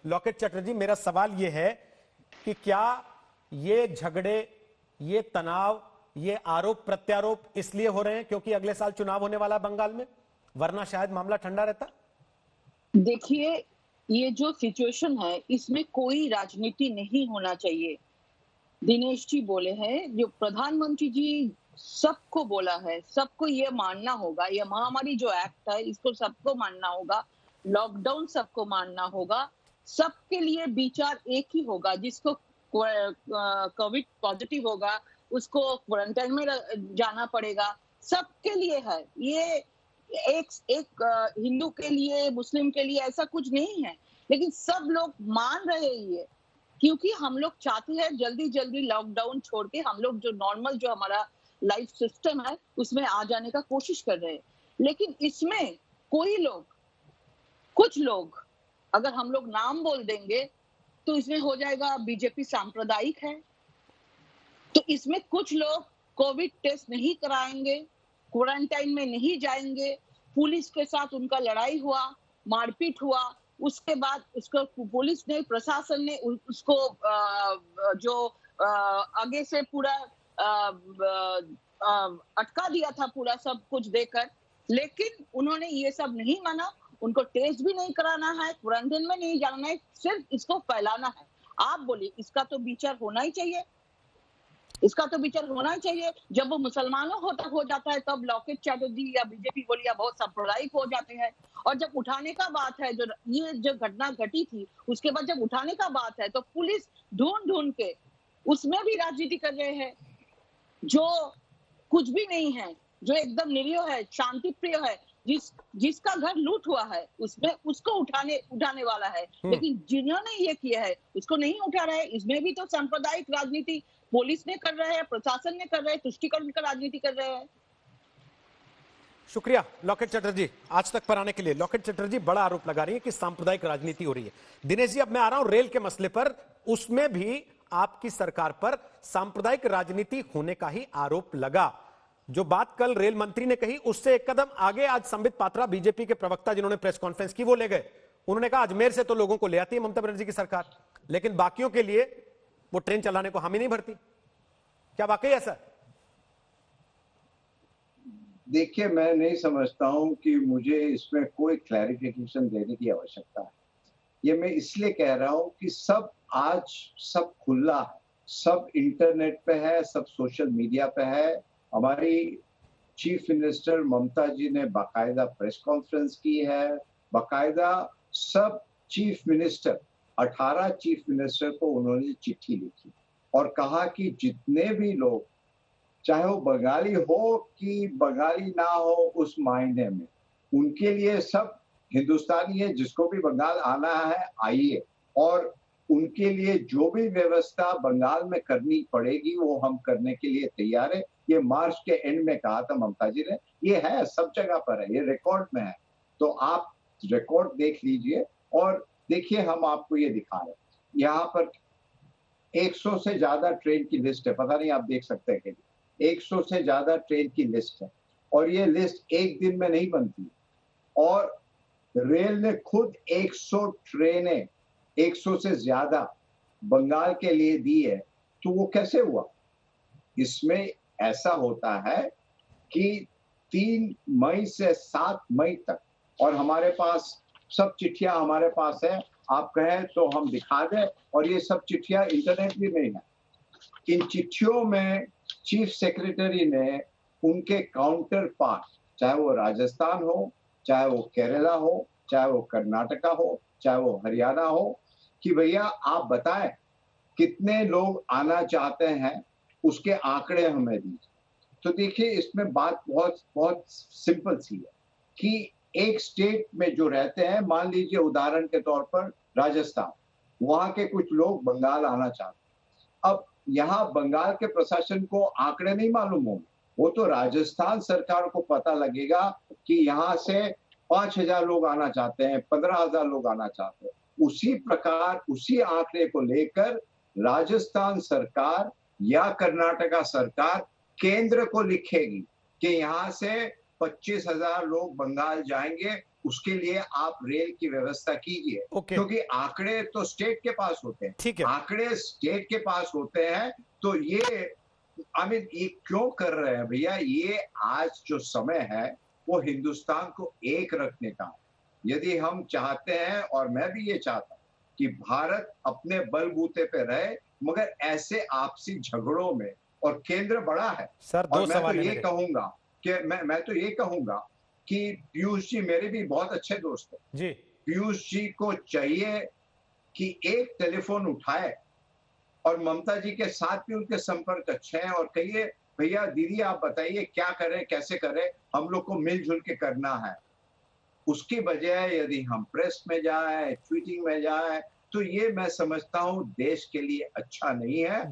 लॉकेट चटर्जी, मेरा सवाल यह है कि क्या ये झगड़े, ये तनाव, ये आरोप प्रत्यारोप इसलिए हो रहे हैं क्योंकि अगले साल चुनाव होने वाला है बंगाल में, वरना शायद मामला ठंडा रहता? देखिए, ये जो सिचुएशन है इसमें कोई राजनीति नहीं होना चाहिए। दिनेश जी बोले हैं, जो प्रधानमंत्री जी सबको बोला है, सबको ये मानना होगा, ये महामारी जो एक्ट है इसको सबको मानना होगा, लॉकडाउन सबको मानना होगा, सबके लिए विचार एक ही होगा। जिसको कोविड पॉजिटिव होगा उसको क्वारंटाइन में जाना पड़ेगा, सबके लिए है ये। एक हिंदू के लिए, मुस्लिम के लिए ऐसा कुछ नहीं है, लेकिन सब लोग मान रहे हैं ये, क्योंकि हम लोग चाहते हैं जल्दी जल्दी लॉकडाउन छोड़ के हम लोग जो नॉर्मल जो हमारा लाइफ सिस्टम है उसमें आ जाने का कोशिश कर रहे हैं। लेकिन इसमें कोई लोग, कुछ लोग, अगर हम लोग नाम बोल देंगे तो इसमें हो जाएगा बीजेपी सांप्रदायिक है। तो इसमें कुछ लोग कोविड टेस्ट नहीं कराएंगे, क्वारंटाइन में नहीं जाएंगे, पुलिस के साथ उनका लड़ाई हुआ, मारपीट हुआ, उसके बाद उसको पुलिस ने, प्रशासन ने उसको जो आगे से पूरा अटका दिया था, पूरा सब कुछ देकर, लेकिन उन्होंने ये सब नहीं माना। उनको टेस्ट भी नहीं कराना है, क्वारंटाइन में नहीं जाना है, सिर्फ इसको फैलाना है। आप बोलिए, इसका तो विचार होना ही चाहिए, इसका तो विचार होना ही चाहिए। जब वो मुसलमानों हो जाता है तब लॉकेट चैटर्जी या बीजेपी बोलिए बहुत सांप्रदायिक हो जाते हैं। और जब उठाने का बात है, जो ये जो घटना घटी थी उसके बाद जब उठाने का बात है तो पुलिस ढूंढ ढूंढ के उसमें भी राजनीति कर रहे हैं। जो कुछ भी नहीं है, जो एकदम निरीह है, शांति प्रिय है, जिसका घर लूट हुआ है उसमें उसको उठाने वाला है, लेकिन जिन्होंने ये किया है उसको नहीं उठा रहा है। इसमें भी तो सांप्रदायिक राजनीति पुलिस ने कर रहे हैं, प्रशासन ने कर रहे हैं, तुष्टिकरण का राजनीति कर रहे हैं। शुक्रिया लॉकेट चटर्जी, आज तक पर आने के लिए। लॉकेट चटर्जी बड़ा आरोप लगा रही है कि सांप्रदायिक राजनीति हो रही है। दिनेश जी, अब मैं आ रहा हूं रेल के मसले पर, उसमें भी आपकी सरकार पर सांप्रदायिक राजनीति होने का ही आरोप लगा। जो बात कल रेल मंत्री ने कही उससे एक कदम आगे आज संबित पात्रा, बीजेपी के प्रवक्ता जिन्होंने प्रेस कॉन्फ्रेंस की, वो ले गए। उन्होंने कहा अजमेर से तो लोगों को ले आती है ममता बनर्जी की सरकार, लेकिन बाकियों के लिए वो ट्रेन चलाने को हामी नहीं भरती। क्या वाकई ऐसा? देखिए, मैं नहीं समझता हूं कि मुझे इसमें कोई क्लैरिफिकेशन देने की आवश्यकता है। ये मैं इसलिए कह रहा हूं कि सब आज सब खुला है, सब इंटरनेट पे है, सब सोशल मीडिया पे है। हमारी चीफ मिनिस्टर ममता जी ने बाकायदा प्रेस कॉन्फ्रेंस की है, बाकायदा सब चीफ मिनिस्टर, 18 चीफ मिनिस्टर को उन्होंने चिट्ठी लिखी और कहा कि जितने भी लोग, चाहे वो बंगाली हो कि बंगाली ना हो, उस मायने में उनके लिए सब हिंदुस्तानी है, जिसको भी बंगाल आना है आइए, और उनके लिए जो भी व्यवस्था बंगाल में करनी पड़ेगी वो हम करने के लिए तैयार है। ये मार्च के एंड में कहा था ममता जी ने, ये है सब जगह पर है, ये रिकॉर्ड में है, तो आप रिकॉर्ड देख लीजिए। और देखिए, हम आपको ये दिखा रहे हैं, यहाँ पर 100 से ज्यादा ट्रेन की लिस्ट है, पता नहीं आप देख सकते हैं कि 100 से ज्यादा ट्रेन की लिस्ट है, और ये लिस्ट एक दिन में नहीं बनती। और रेल ने खुद 100 ट्रेनें, 100 से ज्यादा बंगाल के लिए दी है, तो वो कैसे हुआ? इसमें ऐसा होता है कि 3 मई से 7 मई तक, और हमारे पास सब चिट्ठियां हमारे पास है, आप कहें तो हम दिखा दें, और ये सब चिट्ठियां इंटरनेट भी में है। इन चिट्ठियों में चीफ सेक्रेटरी ने उनके काउंटर पार्ट, चाहे वो राजस्थान हो, चाहे वो केरला हो, चाहे वो कर्नाटका हो, चाहे वो हरियाणा हो, कि भैया आप बताएं कितने लोग आना चाहते हैं, उसके आंकड़े हमें दीजिए। तो देखिए, इसमें बात बहुत बहुत सिंपल सी है कि एक स्टेट में जो रहते हैं, मान लीजिए उदाहरण के तौर पर राजस्थान, वहां के कुछ लोग बंगाल आना चाहते हैं। अब यहाँ बंगाल के प्रशासन को आंकड़े नहीं मालूम होंगे, वो तो राजस्थान सरकार को पता लगेगा कि यहाँ से 5,000 लोग आना चाहते हैं, 15,000 लोग आना चाहते हैं। उसी प्रकार उसी आंकड़े को लेकर राजस्थान सरकार या कर्नाटका सरकार केंद्र को लिखेगी कि यहाँ से 25,000 लोग बंगाल जाएंगे, उसके लिए आप रेल की व्यवस्था कीजिए। ओके। क्योंकि आंकड़े तो स्टेट के पास होते हैं। ठीक है। आंकड़े स्टेट के पास होते हैं, तो ये ये क्यों कर रहे हैं भैया? ये आज जो समय है वो हिंदुस्तान को एक रखने का है। यदि हम चाहते हैं, और मैं भी ये चाहता हूं कि भारत अपने बलबूते पे रहे, मगर ऐसे आपसी झगड़ों में, और केंद्र बड़ा है। सर, और दो मैं तो सवाल है ये मेरे। कहूंगा कि मैं तो ये कहूंगा कि पीयूष जी मेरे भी बहुत अच्छे दोस्त हैं। जी। पीयूष जी को चाहिए कि एक टेलीफोन उठाए, और ममता जी के साथ भी उनके संपर्क अच्छे हैं, और कहिए भैया दीदी आप बताइए क्या करें, कैसे करें, हम लोग को मिलजुल के करना है। उसकी बजाय यदि हम प्रेस में जाए, ट्वीटिंग में जाए, तो ये मैं समझता हूं देश के लिए अच्छा नहीं है।